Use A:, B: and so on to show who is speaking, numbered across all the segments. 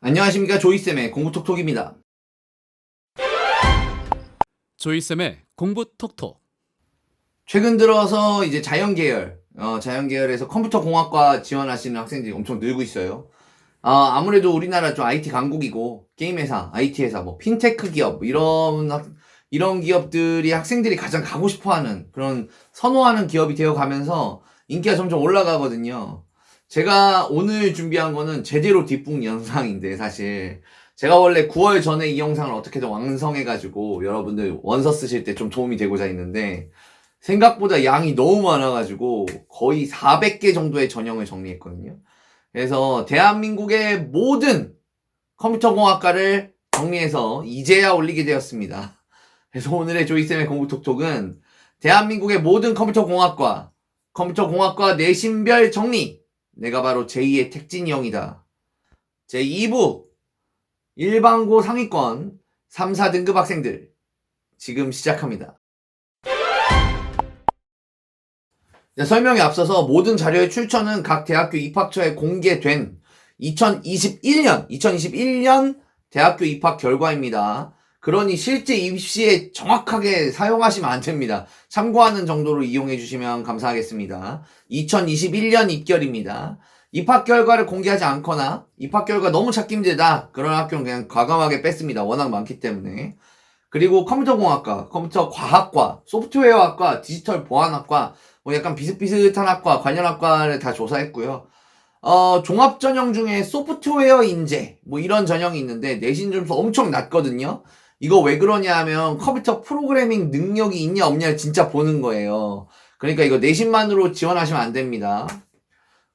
A: 안녕하십니까, 조이쌤의 공부톡톡입니다.
B: 조이쌤의 공부 톡톡.
A: 최근 들어서 이제 자연계열에서 컴퓨터 공학과 지원하시는 학생들이 엄청 늘고 있어요. 아무래도 우리나라 좀 IT 강국이고, 게임회사, IT회사, 뭐, 핀테크 기업, 이런 기업들이 학생들이 가장 가고 싶어 하는, 그런 선호하는 기업이 되어 가면서 인기가 점점 올라가거든요. 제가 오늘 준비한 거는 제대로 뒷북 영상인데, 사실. 제가 원래 9월 전에 이 영상을 어떻게든 완성해가지고, 여러분들 원서 쓰실 때 좀 도움이 되고자 했는데, 생각보다 양이 너무 많아가지고, 거의 400개 정도의 전형을 정리했거든요. 그래서 대한민국의 모든 컴퓨터공학과를 정리해서 이제야 올리게 되었습니다. 그래서 오늘의 조이쌤의 공부톡톡은 대한민국의 모든 컴퓨터공학과 내신별 정리. 내가 바로 제2의 택진이 형이다. 제2부 일반고 상위권 3, 4등급 학생들 지금 시작합니다. 설명에 앞서서 모든 자료의 출처는 각 대학교 입학처에 공개된 2021년 대학교 입학 결과입니다. 그러니 실제 입시에 정확하게 사용하시면 안 됩니다. 참고하는 정도로 이용해 주시면 감사하겠습니다. 2021년 입결입니다. 입학 결과를 공개하지 않거나 입학 결과 너무 찾기 힘들다. 그런 학교는 그냥 과감하게 뺐습니다. 워낙 많기 때문에. 그리고 컴퓨터공학과, 컴퓨터과학과, 소프트웨어학과, 디지털 보안학과, 뭐 약간 비슷비슷한 학과, 관련 학과를 다 조사했고요. 종합 전형 중에 소프트웨어 인재, 뭐 이런 전형이 있는데 내신 점수 엄청 낮거든요. 이거 왜 그러냐 하면 컴퓨터 프로그래밍 능력이 있냐 없냐를 진짜 보는 거예요. 그러니까 이거 내신만으로 지원하시면 안 됩니다.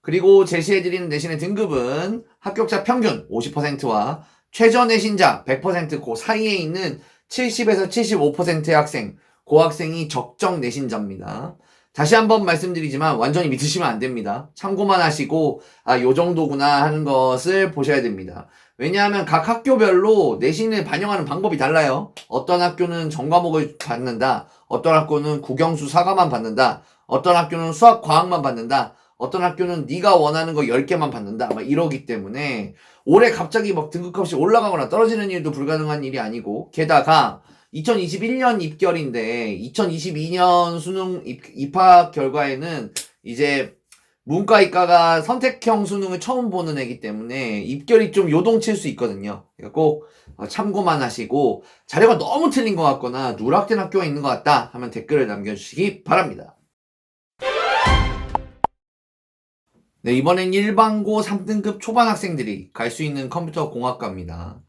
A: 그리고 제시해드리는 내신의 등급은 합격자 평균 50%와 최저 내신자 100% 그 사이에 있는 70에서 75%의 학생, 그 학생이 적정 내신자입니다. 다시 한번 말씀드리지만 완전히 믿으시면 안 됩니다. 참고만 하시고 요 정도구나 하는 것을 보셔야 됩니다. 왜냐하면 각 학교별로 내신을 반영하는 방법이 달라요. 어떤 학교는 전과목을 받는다. 어떤 학교는 국영수 사과만 받는다. 어떤 학교는 수학 과학만 받는다. 어떤 학교는 네가 원하는 거 10개만 받는다. 막 이러기 때문에 올해 갑자기 막 등급값이 올라가거나 떨어지는 일도 불가능한 일이 아니고, 게다가 2021년 입결인데 2022년 수능 입학 결과에는 이제 문과 이과가 선택형 수능을 처음 보는 애기 때문에 입결이 좀 요동칠 수 있거든요. 그러니까 꼭 참고만 하시고, 자료가 너무 틀린 것 같거나 누락된 학교가 있는 것 같다 하면 댓글을 남겨주시기 바랍니다. 네, 이번엔 일반고 3등급 초반 학생들이 갈 수 있는 컴퓨터 공학과입니다.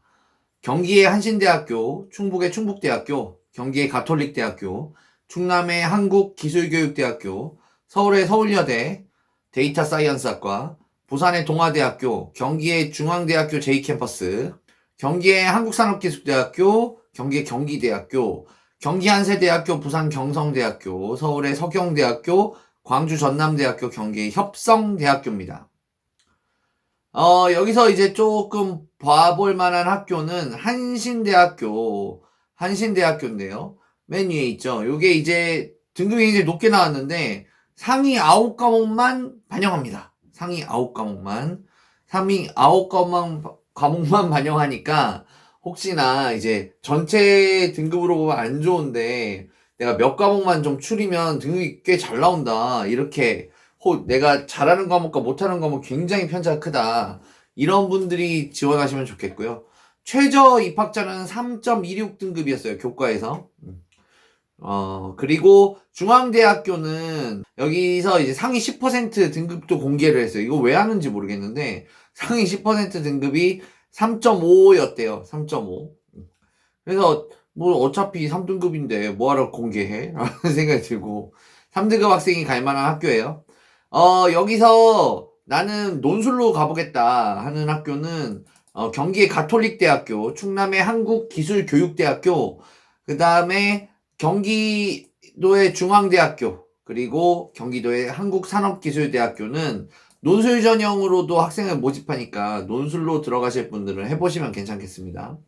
A: 경기의 한신대학교, 충북의 충북대학교, 경기의 가톨릭대학교, 충남의 한국기술교육대학교, 서울의 서울여대, 데이터 사이언스학과, 부산의 동아대학교, 경기의 중앙대학교 제2캠퍼스, 경기의 한국산업기술대학교, 경기의 경기대학교, 경기한세대학교, 부산 경성대학교, 서울의 서경대학교, 광주 전남대학교, 경기의 협성대학교입니다. 여기서 이제 조금 봐볼 만한 학교는 한신대학교인데요. 맨 위에 있죠. 요게 이제 등급이 굉장히 높게 나왔는데 상위 9과목만 반영합니다. 상위 9과목만 반영하니까 혹시나 이제 전체 등급으로 보면 안 좋은데 내가 몇 과목만 좀 추리면 등급이 꽤 잘 나온다. 이렇게 내가 잘하는 과목과 못하는 과목 굉장히 편차가 크다. 이런 분들이 지원하시면 좋겠고요. 최저 입학자는 3.26 등급이었어요. 교과에서. 그리고 중앙대학교는 여기서 이제 상위 10% 등급도 공개를 했어요. 이거 왜 하는지 모르겠는데 상위 10% 등급이 3.5였대요. 3.5. 그래서 뭐 어차피 3등급인데 뭐하러 공개해? 라는 생각이 들고 3등급 학생이 갈 만한 학교예요. 여기서 나는 논술로 가보겠다 하는 학교는 경기의 가톨릭대학교, 충남의 한국기술교육대학교, 그 다음에 경기도의 중앙대학교, 그리고 경기도의 한국산업기술대학교는 논술 전형으로도 학생을 모집하니까 논술로 들어가실 분들은 해보시면 괜찮겠습니다.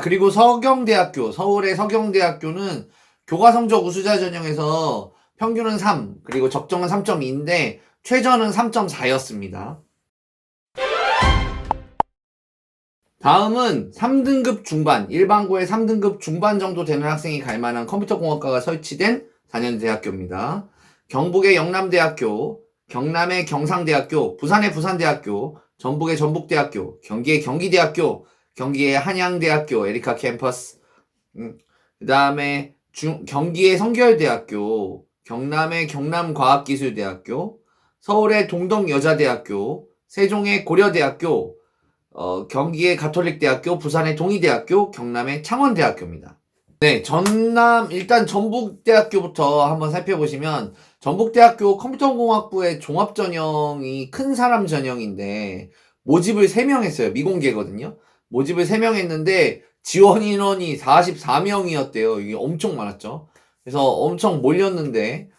A: 그리고 서울의 서경대학교는 교과성적 우수자 전형에서 평균은 3, 그리고 적정은 3.2인데 최저는 3.4였습니다. 다음은 3등급 중반, 일반고의 3등급 중반 정도 되는 학생이 갈 만한 컴퓨터공학과가 설치된 4년 대학교입니다. 경북의 영남대학교, 경남의 경상대학교, 부산의 부산대학교, 전북의 전북대학교, 경기의 경기대학교, 경기의 한양대학교, 에리카 캠퍼스, 그 다음에 경기의 성결대학교, 경남의 경남과학기술대학교, 서울의 동덕여자대학교, 세종의 고려대학교, 경기의 가톨릭대학교, 부산의 동의대학교, 경남의 창원대학교입니다. 네, 일단 전북대학교부터 한번 살펴보시면, 전북대학교 컴퓨터공학부의 종합전형이 큰 사람 전형인데, 모집을 3명 했어요. 미공개거든요. 모집을 3명 했는데, 지원 인원이 44명이었대요. 이게 엄청 많았죠. 그래서 엄청 몰렸는데,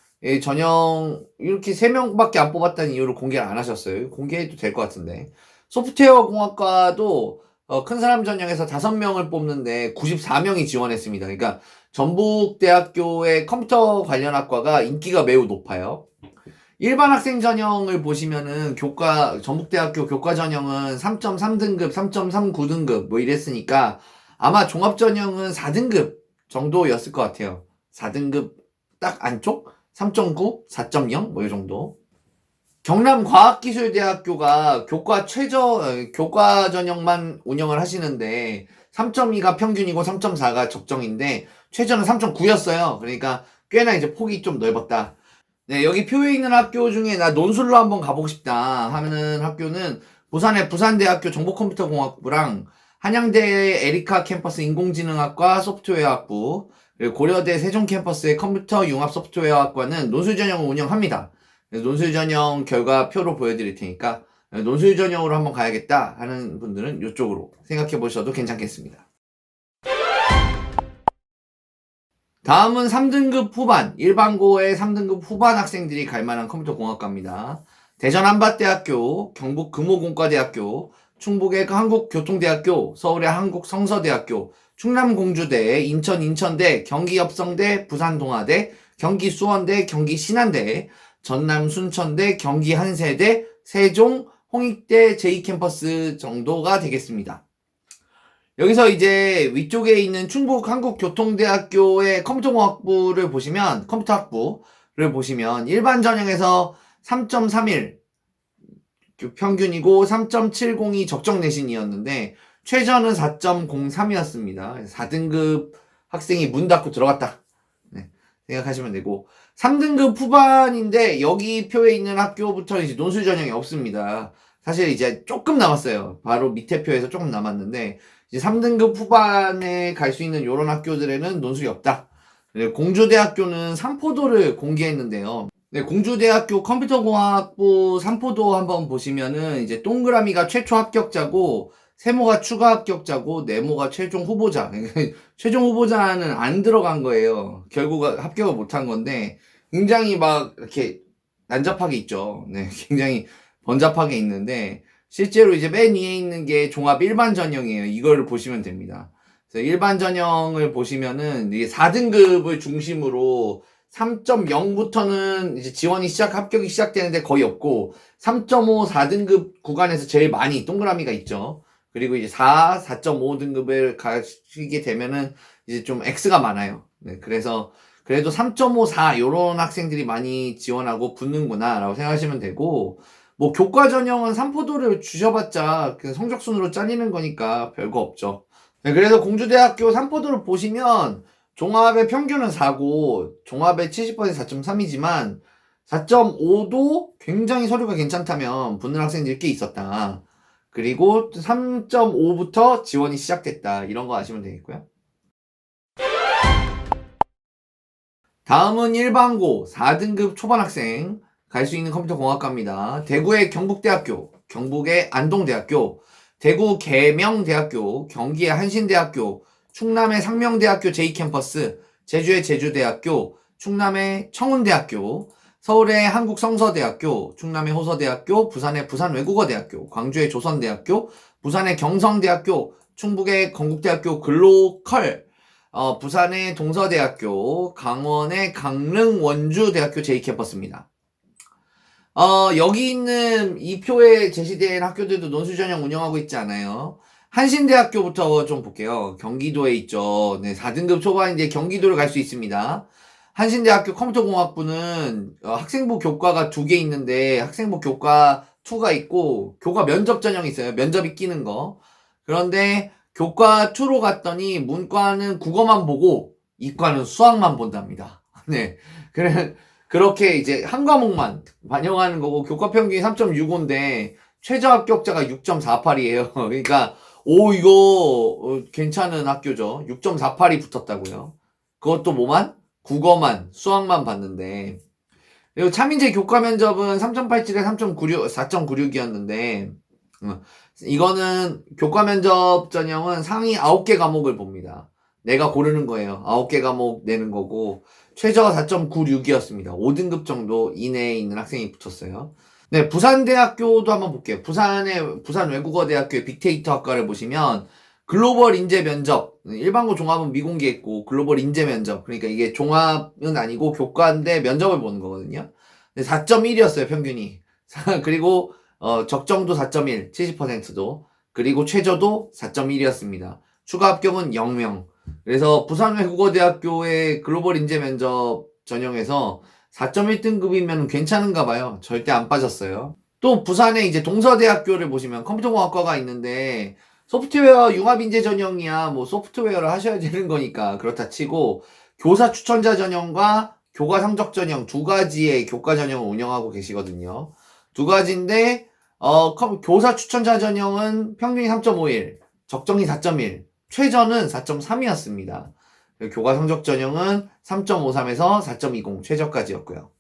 A: 전형, 이렇게 3명밖에 안 뽑았다는 이유로 공개를 안 하셨어요. 공개해도 될 것 같은데. 소프트웨어 공학과도 큰 사람 전형에서 5명을 뽑는데 94명이 지원했습니다. 그러니까 전북대학교의 컴퓨터 관련 학과가 인기가 매우 높아요. 일반 학생 전형을 보시면은 전북대학교 교과 전형은 3.3등급, 3.39등급 뭐 이랬으니까 아마 종합 전형은 4등급 정도였을 것 같아요. 4등급 딱 안쪽? 3.9, 4.0 뭐 이 정도. 경남과학기술대학교가 교과 전형만 운영을 하시는데 3.2가 평균이고 3.4가 적정인데 최저는 3.9였어요. 그러니까 꽤나 이제 폭이 좀 넓었다. 네, 여기 표에 있는 학교 중에 나 논술로 한번 가보고 싶다 하는 학교는 부산의 부산대학교 정보컴퓨터공학부랑 한양대의 에리카 캠퍼스 인공지능학과 소프트웨어학부, 그리고 고려대 세종 캠퍼스의 컴퓨터 융합 소프트웨어학과는 논술 전형을 운영합니다. 논술 전형 결과표로 보여드릴 테니까 논술 전형으로 한번 가야겠다 하는 분들은 이쪽으로 생각해 보셔도 괜찮겠습니다. 다음은 3등급 후반, 일반고의 3등급 후반 학생들이 갈 만한 컴퓨터공학과입니다. 대전 한밭대학교, 경북 금호공과대학교, 충북의 한국교통대학교, 서울의 한국성서대학교, 충남공주대, 인천대, 경기엽성대, 부산동아대, 경기수원대, 경기신안대, 전남 순천대, 경기 한세대, 세종, 홍익대, J캠퍼스 정도가 되겠습니다. 여기서 이제 위쪽에 있는 충북 한국교통대학교의 컴퓨터공학부를 보시면, 컴퓨터학부를 보시면 일반 전형에서 3.31 평균이고 3.702 적정 내신이었는데 최저는 4.03이었습니다. 4등급 학생이 문 닫고 들어갔다. 네, 생각하시면 되고 3등급 후반인데 여기 표에 있는 학교부터는 이제 논술 전형이 없습니다. 사실 이제 조금 남았어요. 바로 밑에 표에서 조금 남았는데 이제 3등급 후반에 갈 수 있는 이런 학교들에는 논술이 없다. 공주대학교는 삼포도를 공개했는데요. 네, 공주대학교 컴퓨터공학부 삼포도 한번 보시면은 이제 동그라미가 최초 합격자고 세모가 추가 합격자고 네모가 최종 후보자. 최종 후보자는 안 들어간 거예요. 결국 합격을 못한 건데 굉장히 막 이렇게 난잡하게 있죠. 네, 굉장히 번잡하게 있는데 실제로 이제 맨 위에 있는 게 종합 일반 전형이에요. 이걸 보시면 됩니다. 그래서 일반 전형을 보시면은 이게 4등급을 중심으로 3.0부터는 이제 합격이 시작되는데 거의 없고 3.5, 4등급 구간에서 제일 많이 동그라미가 있죠. 그리고 이제 4.5 등급을 가시게 되면은 이제 좀 X가 많아요. 네, 그래서 그래도 3.5, 4 요런 학생들이 많이 지원하고 붙는구나 라고 생각하시면 되고 뭐 교과 전형은 삼포도를 주셔봤자 그 성적순으로 잘리는 거니까 별거 없죠. 네, 그래서 공주대학교 삼포도를 보시면 종합의 평균은 4고 종합의 70% 4.3이지만 4.5도 굉장히 서류가 괜찮다면 붙는 학생들이 꽤 있었다. 그리고 3.5부터 지원이 시작됐다. 이런 거 아시면 되겠고요. 다음은 일반고 4등급 초반 학생 갈 수 있는 컴퓨터공학과입니다. 대구의 경북대학교, 경북의 안동대학교, 대구 계명대학교, 경기의 한신대학교, 충남의 상명대학교 J캠퍼스, 제주의 제주대학교, 충남의 청운대학교, 서울의 한국성서대학교, 충남의 호서대학교, 부산의 부산외국어대학교, 광주의 조선대학교, 부산의 경성대학교, 충북의 건국대학교 글로컬, 부산의 동서대학교, 강원의 강릉원주대학교 J캠퍼스입니다. 여기 있는 이 표에 제시된 학교들도 논술 전형 운영하고 있지 않아요. 한신대학교부터 좀 볼게요. 경기도에 있죠. 네, 4등급 초반 이제 경기도를 갈 수 있습니다. 한신대학교 컴퓨터공학부는 학생부 교과가 2개 있는데 학생부 교과 2가 있고 교과 면접 전형이 있어요. 면접이 끼는 거. 그런데 교과 2로 갔더니 문과는 국어만 보고 이과는 수학만 본답니다. 네. 그렇게 이제 한 과목만 반영하는 거고 교과 평균이 3.65인데 최저 합격자가 6.48이에요. 그러니까 이거 괜찮은 학교죠. 6.48이 붙었다고요. 그것도 뭐만? 국어만, 수학만 봤는데. 그리고 차민재 교과 면접은 3.87에 3.96, 4.96이었는데, 이거는 교과 면접 전형은 상위 9개 과목을 봅니다. 내가 고르는 거예요. 9개 과목 내는 거고, 최저 4.96이었습니다. 5등급 정도 이내에 있는 학생이 붙었어요. 네, 부산대학교도 한번 볼게요. 부산 외국어대학교의 빅데이터 학과를 보시면, 글로벌 인재 면접, 일반고 종합은 미공개했고, 글로벌 인재 면접. 그러니까 이게 종합은 아니고 교과인데 면접을 보는 거거든요. 4.1이었어요, 평균이. 그리고, 적정도 4.1, 70%도. 그리고 최저도 4.1이었습니다. 추가 합격은 0명. 그래서 부산외국어대학교의 글로벌 인재 면접 전형에서 4.1등급이면 괜찮은가 봐요. 절대 안 빠졌어요. 또 부산에 이제 동서대학교를 보시면 컴퓨터공학과가 있는데 소프트웨어 융합인재 전형이야 뭐 소프트웨어를 하셔야 되는 거니까 그렇다 치고 교사 추천자 전형과 교과 성적 전형 2가지의 교과 전형을 운영하고 계시거든요. 2가지인데 교사 추천자 전형은 평균이 3.51, 적정이 4.1, 최저는 4.3이었습니다. 교과 성적 전형은 3.53에서 4.20 최저까지였고요.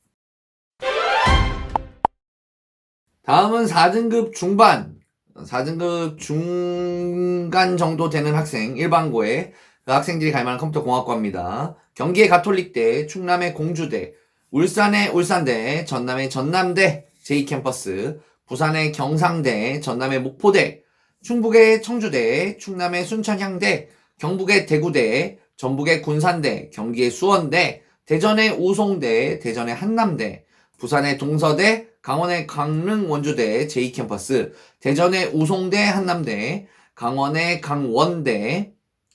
A: 다음은 4등급 중반, 4등급 중간 정도 되는 학생, 일반고에 그 학생들이 갈 만한 컴퓨터공학과입니다. 경기의 가톨릭대, 충남의 공주대, 울산의 울산대, 전남의 전남대, 제2캠퍼스, 부산의 경상대, 전남의 목포대, 충북의 청주대, 충남의 순천향대, 경북의 대구대, 전북의 군산대, 경기의 수원대, 대전의 우송대, 대전의 한남대, 부산의 동서대, 강원의 강릉원주대 제2캠퍼스, 대전의 우송대 한남대, 강원의 강원대,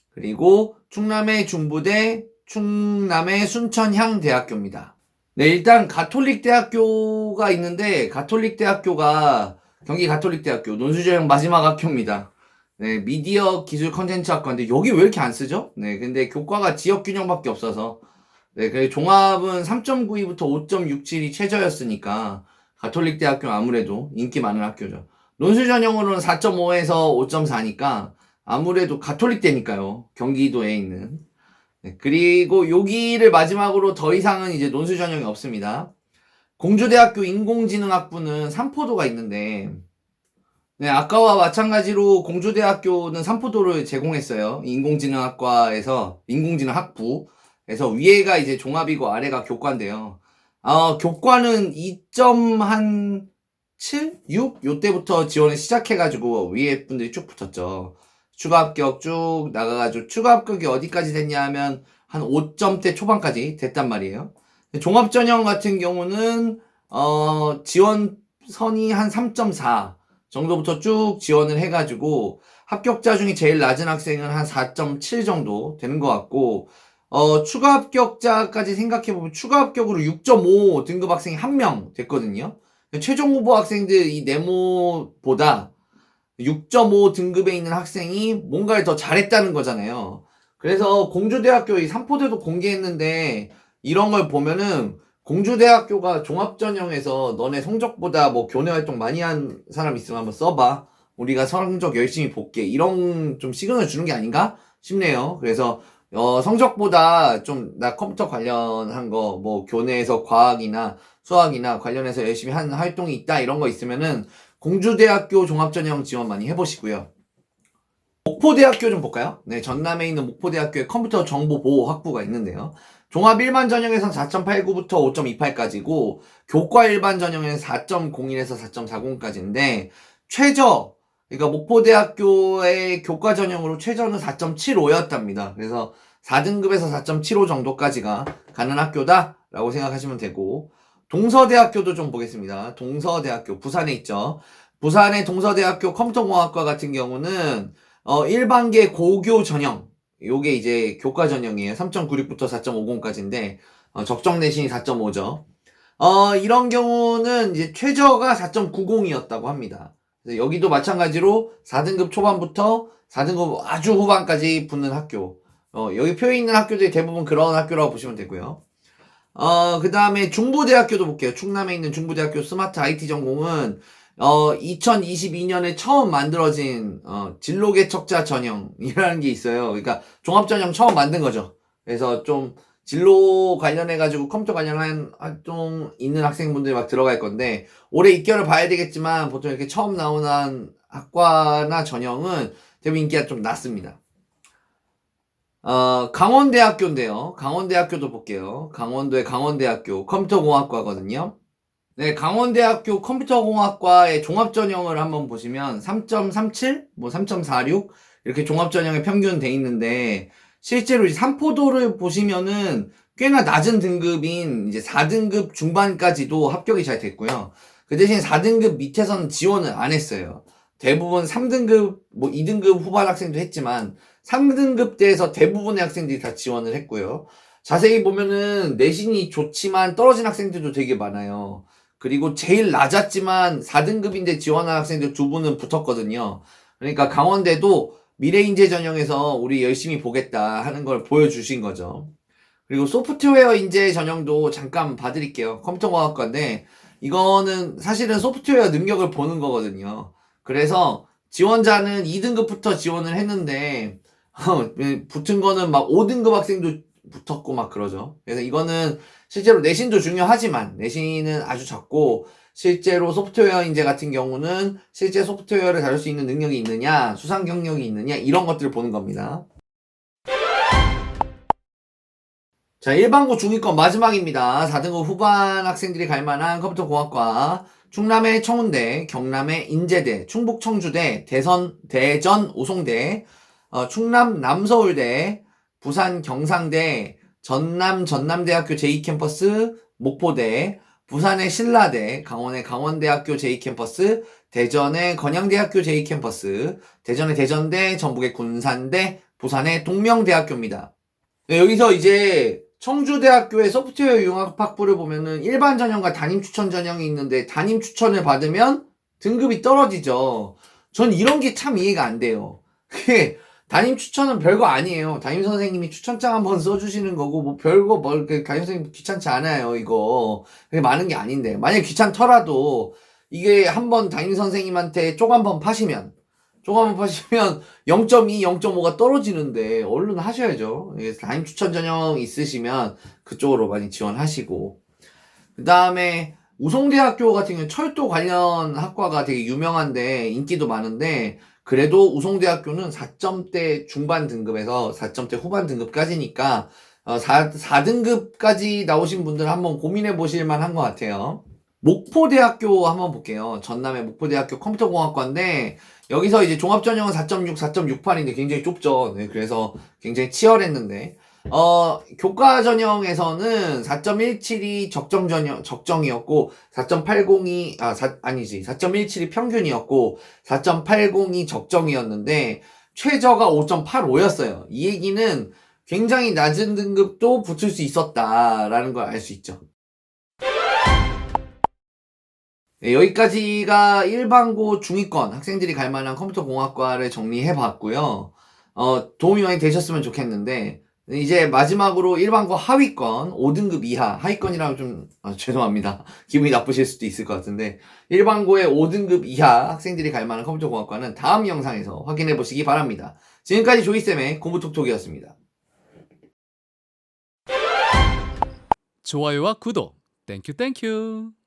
A: 그리고 충남의 중부대, 충남의 순천향대학교입니다. 네, 일단 가톨릭대학교가 있는데 가톨릭대학교가 경기 가톨릭대학교 논술전형 마지막 학교입니다. 네, 미디어 기술 컨텐츠 학과인데 여기 왜 이렇게 안 쓰죠? 네, 근데 교과가 지역 균형밖에 없어서 네, 그 종합은 3.92부터 5.67이 최저였으니까 가톨릭대학교는 아무래도 인기 많은 학교죠. 논술 전형으로는 4.5에서 5.4니까 아무래도 가톨릭대니까요. 경기도에 있는. 네, 그리고 여기를 마지막으로 더 이상은 이제 논술 전형이 없습니다. 공주대학교 인공지능학부는 삼포도가 있는데 네, 아까와 마찬가지로 공주대학교는 삼포도를 제공했어요. 인공지능학과에서 인공지능학부에서 위에가 이제 종합이고 아래가 교과인데요. 교과는 2.7, 6 요때부터 지원을 시작해가지고 위에 분들이 쭉 붙었죠. 추가 합격 쭉 나가가지고 추가 합격이 어디까지 됐냐면 한 5점대 초반까지 됐단 말이에요. 종합전형 같은 경우는 지원선이 한 3.4 정도부터 쭉 지원을 해가지고 합격자 중에 제일 낮은 학생은 한 4.7 정도 되는 것 같고 추가 합격자까지 생각해보면 추가 합격으로 6.5 등급 학생이 1명 됐거든요. 최종 후보 학생들 이 네모보다 6.5 등급에 있는 학생이 뭔가를 더 잘했다는 거잖아요. 그래서 공주대학교 이 삼포대도 공개했는데 이런 걸 보면은 공주대학교가 종합전형에서 너네 성적보다 뭐 교내 활동 많이 한 사람 있으면 한번 써봐. 우리가 성적 열심히 볼게. 이런 좀 시그널 주는 게 아닌가 싶네요. 그래서 성적보다 좀 나 컴퓨터 관련한 거 뭐 교내에서 과학이나 수학이나 관련해서 열심히 한 활동이 있다 이런 거 있으면은 공주대학교 종합전형 지원 많이 해보시고요. 목포대학교 좀 볼까요? 네, 전남에 있는 목포대학교에 컴퓨터 정보보호학부가 있는데요. 종합 일반 전형에서는 4.89부터 5.28까지고 교과 일반 전형에는 4.01에서 4.40까지인데 최저 그러니까 목포대학교의 교과 전형으로 최저는 4.75였답니다. 그래서 4등급에서 4.75 정도까지가 가는 학교다라고 생각하시면 되고 동서대학교도 좀 보겠습니다. 동서대학교 부산에 있죠. 부산의 동서대학교 컴퓨터공학과 같은 경우는 일반계 고교 전형. 요게 이제 교과 전형이에요. 3.96부터 4.50까지인데, 적정 내신이 4.5죠. 이런 경우는 이제 최저가 4.90이었다고 합니다. 그래서 여기도 마찬가지로 4등급 초반부터 4등급 아주 후반까지 붙는 학교. 여기 표에 있는 학교들이 대부분 그런 학교라고 보시면 되고요. 그 다음에 중부대학교도 볼게요. 충남에 있는 중부대학교 스마트 IT 전공은 2022년에 처음 만들어진 진로개척자 전형이라는 게 있어요. 그러니까 종합전형 처음 만든 거죠. 그래서 좀 진로 관련해가지고 컴퓨터 관련한 활동 있는 학생분들이 막 들어갈 건데 올해 입결을 봐야 되겠지만 보통 이렇게 처음 나오는 학과나 전형은 대부분 인기가 좀 낮습니다. 강원대학교인데요. 강원대학교도 볼게요. 강원도의 강원대학교 컴퓨터공학과거든요. 네, 강원대학교 컴퓨터공학과의 종합전형을 한번 보시면 3.37, 뭐 3.46 이렇게 종합전형에 평균 돼 있는데 실제로 이 삼포도를 보시면은 꽤나 낮은 등급인 이제 4등급 중반까지도 합격이 잘 됐고요. 그 대신 4등급 밑에서는 지원을 안 했어요. 대부분 3등급, 뭐 2등급 후반 학생도 했지만 3등급 대에서 대부분의 학생들이 다 지원을 했고요. 자세히 보면은 내신이 좋지만 떨어진 학생들도 되게 많아요. 그리고 제일 낮았지만 4등급인데 지원한 학생들 두 분은 붙었거든요. 그러니까 강원대도 미래인재 전형에서 우리 열심히 보겠다 하는 걸 보여주신 거죠. 그리고 소프트웨어 인재 전형도 잠깐 봐드릴게요. 컴퓨터공학과인데 이거는 사실은 소프트웨어 능력을 보는 거거든요. 그래서 지원자는 2등급부터 지원을 했는데 붙은 거는 막 5등급 학생도 붙었고 막 그러죠. 그래서 이거는 실제로 내신도 중요하지만 내신은 아주 작고 실제로 소프트웨어 인재 같은 경우는 실제 소프트웨어를 다룰 수 있는 능력이 있느냐, 수상 경력이 있느냐 이런 것들을 보는 겁니다. 자, 일반고 중위권 마지막입니다. 4등급 후반 학생들이 갈 만한 컴퓨터공학과 충남의 청운대, 경남의 인제대, 충북 청주대, 대전 오송대, 충남 남서울대, 부산 경상대, 전남대학교 제2캠퍼스, 목포대, 부산의 신라대, 강원의 강원대학교 제2캠퍼스, 대전의 건양대학교 제2캠퍼스, 대전의 대전대, 전북의 군산대, 부산의 동명대학교입니다. 네, 여기서 이제 청주대학교의 소프트웨어 융합학부를 보면은 일반 전형과 담임 추천 전형이 있는데 담임 추천을 받으면 등급이 떨어지죠. 전 이런 게 참 이해가 안 돼요. 그게 담임 추천은 별거 아니에요. 담임 선생님이 추천장 한번 써주시는 거고 뭐 별거 뭘 담임 선생님 귀찮지 않아요. 이거 그게 많은 게 아닌데 만약 귀찮더라도 이게 한번 담임 선생님한테 쪽 한번 파시면 0.2, 0.5가 떨어지는데 얼른 하셔야죠. 담임 추천 전형 있으시면 그쪽으로 많이 지원하시고 그 다음에 우송대학교 같은 경우는 철도 관련 학과가 되게 유명한데 인기도 많은데 그래도 우송대학교는 4점대 중반 등급에서 4점대 후반 등급까지니까 4등급까지 나오신 분들 한번 고민해 보실 만한 것 같아요. 목포대학교 한번 볼게요. 전남의 목포대학교 컴퓨터공학과인데 여기서 이제 종합전형은 4.6, 4.68인데 굉장히 좁죠. 네, 그래서 굉장히 치열했는데 교과 전형에서는 4.17이 적정이었고 4.80이 4.17이 평균이었고 4.80이 적정이었는데 최저가 5.85였어요. 이 얘기는 굉장히 낮은 등급도 붙을 수 있었다라는 걸 알 수 있죠. 네, 여기까지가 일반고 중위권 학생들이 갈 만한 컴퓨터공학과를 정리해 봤고요. 도움이 많이 되셨으면 좋겠는데 이제 마지막으로 일반고 하위권 5등급 이하 하위권이라고 좀 죄송합니다. 기분이 나쁘실 수도 있을 것 같은데 일반고의 5등급 이하 학생들이 갈 만한 컴퓨터공학과는 다음 영상에서 확인해 보시기 바랍니다. 지금까지 조이쌤의 공부톡톡이었습니다.
B: 좋아요와 구독, 땡큐 땡큐.